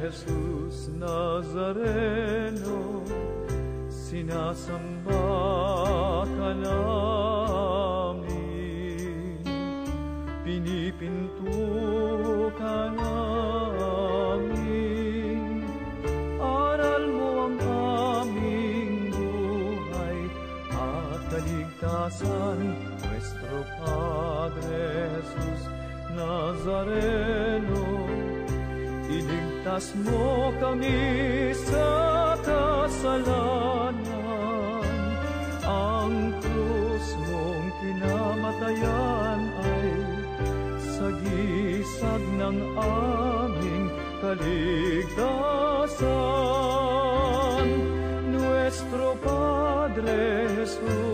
Jesus Nazareno, sinasamba ka namin, pinipinto ka namin, aral mo ang aming buhay at kaligtasan, nuestro Padre Jesus Nazareno. Iligtas mo kami sa kasalanan, ang krus mong kinamatayan ay sagisag ng aming kaligtasan. Nuestro Padre Jesus